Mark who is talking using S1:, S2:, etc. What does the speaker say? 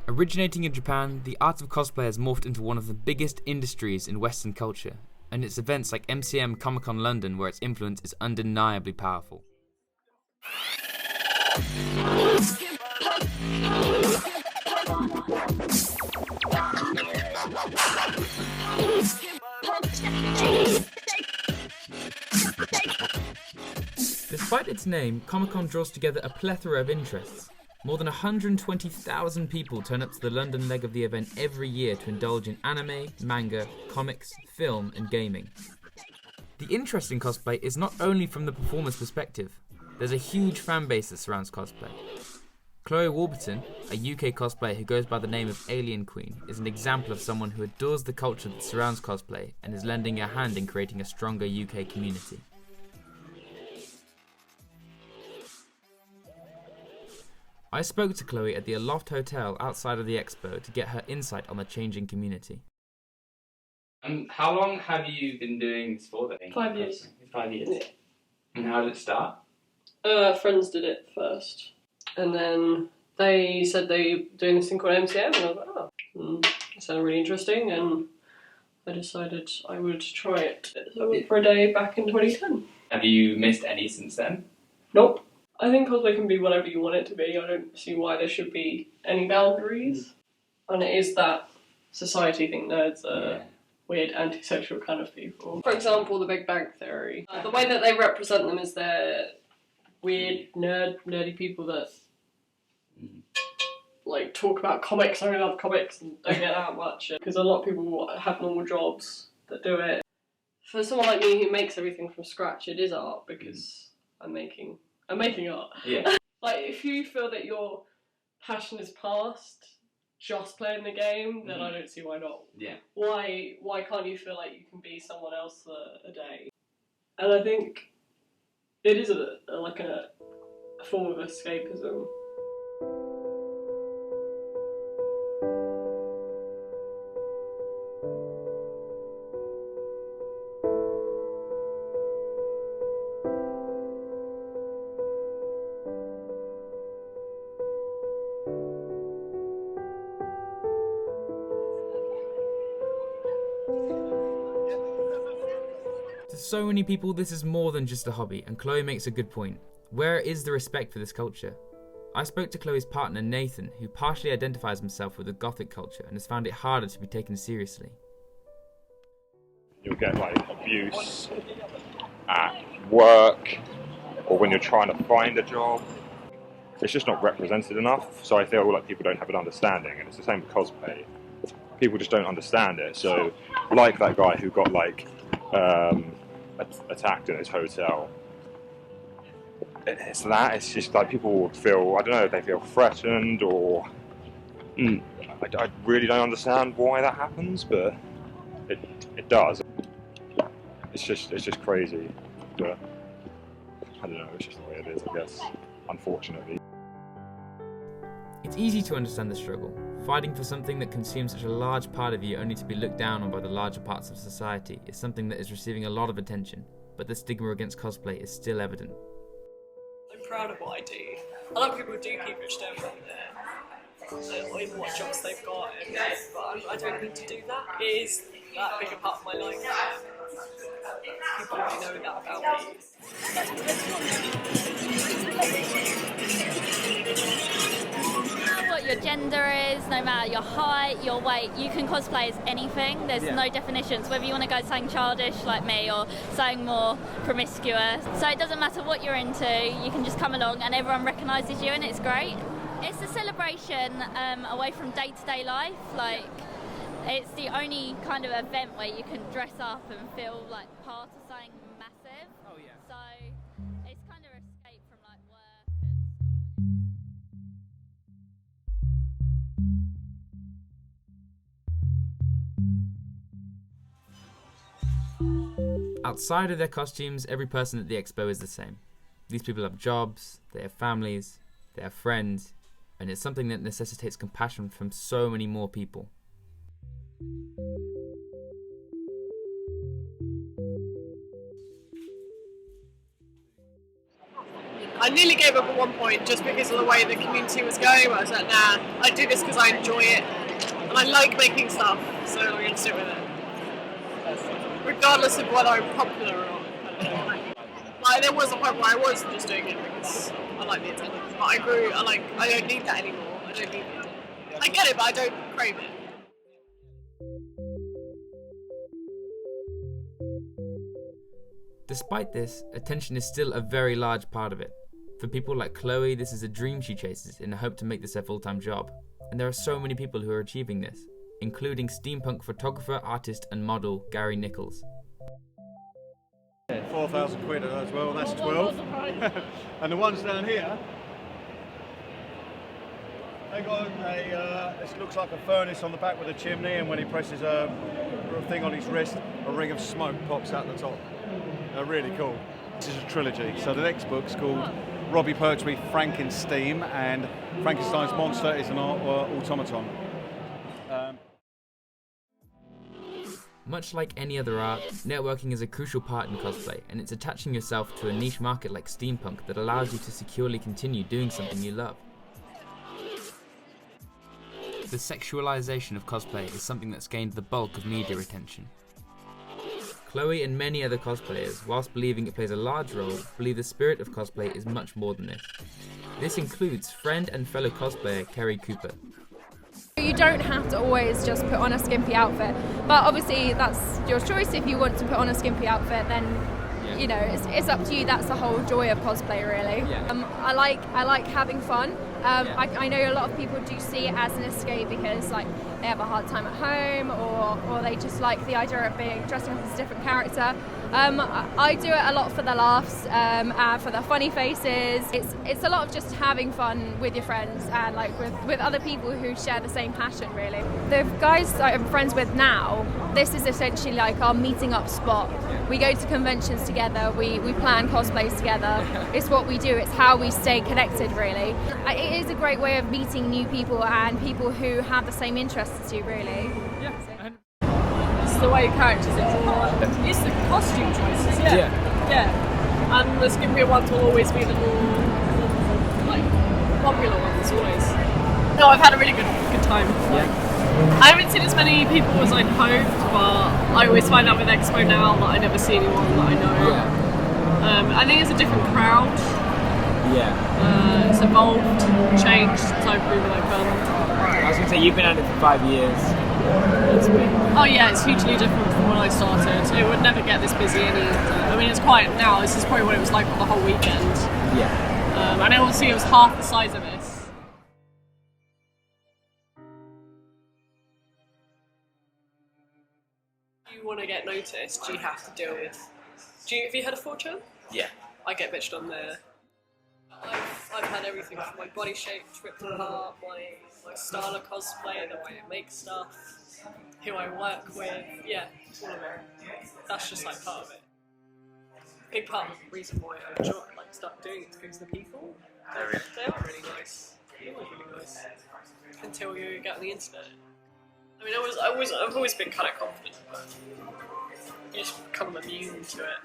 S1: Originating in Japan, the art of cosplay has morphed into one of the biggest industries in Western culture, and it's events like MCM Comic-Con London where its influence is undeniably powerful. Despite its name, Comic-Con draws together a plethora of interests. More than 120,000 people turn up to the London leg of the event every year to indulge in anime, manga, comics, film, and gaming. The interest in cosplay is not only from the performer's perspective. There's a huge fan base that surrounds cosplay. Chloe Warburton, a UK cosplayer who goes by the name of Alien Queen, is an example of someone who adores the culture that surrounds cosplay and is lending a hand in creating a stronger UK community. I spoke to Chloe at the Aloft Hotel outside of the expo to get her insight on the changing community. How long have you been doing this for then?
S2: 5 years.
S1: 5 years?
S2: Yeah.
S1: And how did it start?
S2: Friends did it first. And then they said they were doing this thing called MCM, and I was like, oh, it sounded really interesting, and I decided I would try it. So I went for a day back in 2010.
S1: Have you missed any since then?
S2: Nope. I think cosplay can be whatever you want it to be. I don't see why there should be any boundaries. And it is that society think nerds are weird antisocial kind of people. For example, the Big Bang Theory. The way that they represent them is they're weird, nerdy people that like talk about comics. I love comics and don't get out much. Because a lot of people have normal jobs that do it. For someone like me who makes everything from scratch, it is art because I'm making art.
S1: Yeah.
S2: Like, if you feel that your passion is past just playing the game, then I don't see why not.
S1: Yeah.
S2: Why can't you feel like you can be someone else for a day? And I think it is a form of escapism.
S1: To so many people, this is more than just a hobby, and Chloe makes a good point. Where is the respect for this culture? I spoke to Chloe's partner, Nathan, who partially identifies himself with the gothic culture and has found it harder to be taken seriously.
S3: You'll get abuse at work or when you're trying to find a job. It's just not represented enough, so I feel like people don't have an understanding, and it's the same with cosplay. People just don't understand it, so like that guy who got attacked in his hotel. It's just like people feel, I don't know if they feel threatened or I really don't understand why that happens, but it does. It's just crazy, but I don't know, it's just the way it is, I guess, unfortunately.
S1: It's easy to understand the struggle, fighting for something that consumes such a large part of you only to be looked down on by the larger parts of society is something that is receiving a lot of attention, but the stigma against cosplay is still evident.
S2: I'm proud of what I do. A lot of people do keep it still in what jobs they've got, but I don't need to do that. It is that big a part of my life. People already know that about me.
S4: What your gender is, no matter your height, your weight, you can cosplay as anything. There's no definitions, whether you want to go something childish like me or something more promiscuous. So it doesn't matter what you're into, you can just come along and everyone recognises you and it's great. It's a celebration away from day-to-day life. It's the only kind of event where you can dress up and feel like part of something massive. Oh yeah. So it's kind of escape from work and school.
S1: Outside of their costumes, every person at the expo is the same. These people have jobs, they have families, they have friends, and it's something that necessitates compassion from so many more people.
S2: I nearly gave up at one point just because of the way the community was going, but I was like, nah, I do this because I enjoy it, and I like making stuff, so I'm going to stick with it. Regardless of whether I'm popular or not. Like, there was a point where I was just doing it because I like the attendance, but I don't need that anymore. I don't need it. I get it, but I don't crave it.
S1: Despite this, attention is still a very large part of it. For people like Chloe, this is a dream she chases in the hope to make this her full-time job. And there are so many people who are achieving this, including steampunk photographer, artist and model Gary Nichols.
S5: 4,000 quid as well, that's 12. And the ones down here, they got it looks like a furnace on the back with a chimney, and when he presses a thing on his wrist, a ring of smoke pops out the top. They're really cool. This is a trilogy, so the next book's called Robbie Pertwee Frankenstein, and Frankenstein's monster is an automaton.
S1: Much like any other art, networking is a crucial part in cosplay, and it's attaching yourself to a niche market like steampunk that allows you to securely continue doing something you love. The sexualization of cosplay is something that's gained the bulk of media attention. Chloe and many other cosplayers, whilst believing it plays a large role, believe the spirit of cosplay is much more than this. This includes friend and fellow cosplayer Kerry Cooper.
S6: You don't have to always just put on a skimpy outfit, but obviously that's your choice. If you want to put on a skimpy outfit, then you know it's up to you. That's the whole joy of cosplay, really. I like having fun. I know a lot of people do see it as an escape because like they have a hard time at home, or they just like the idea of being dressing up as a different character. I do it a lot for the laughs, and for the funny faces. It's a lot of just having fun with your friends and like with other people who share the same passion, really. The guys that I'm friends with now, this is essentially like our meeting up spot. We go to conventions together, we plan cosplays together. It's what we do, it's how we stay connected, really. It is a great way of meeting new people and people who have the same interests as you, really.
S2: It's the way characters are drawn. It's the costume choices, yeah. And the skimpier ones will always be the more like popular ones, always. No, I've had a really good time. I haven't seen as many people as I'd hoped, but I always find out with Expo now that I never see anyone that I know. I think it's a different crowd. It's evolved, changed since I've been open.
S7: I was going to say, you've been at it for 5 years.
S2: Oh yeah, it's hugely different from when I started. It would never get this busy I mean, it's quiet now. This is probably what it was like for the whole weekend. And I obviously it was half the size of this. If you want to get noticed, you have to deal with... Have you heard of 4chan?
S7: Yeah.
S2: I get bitched on there. I've had everything from my body shape ripped apart, my style of cosplay, the way I make stuff, who I work with, all of it. That's just like part of it. A big part of the reason why I enjoy start doing it is because the people, they are really nice. They're always really nice. Until you get on the internet. I mean, I've always been kind of confident, but you just become immune to it.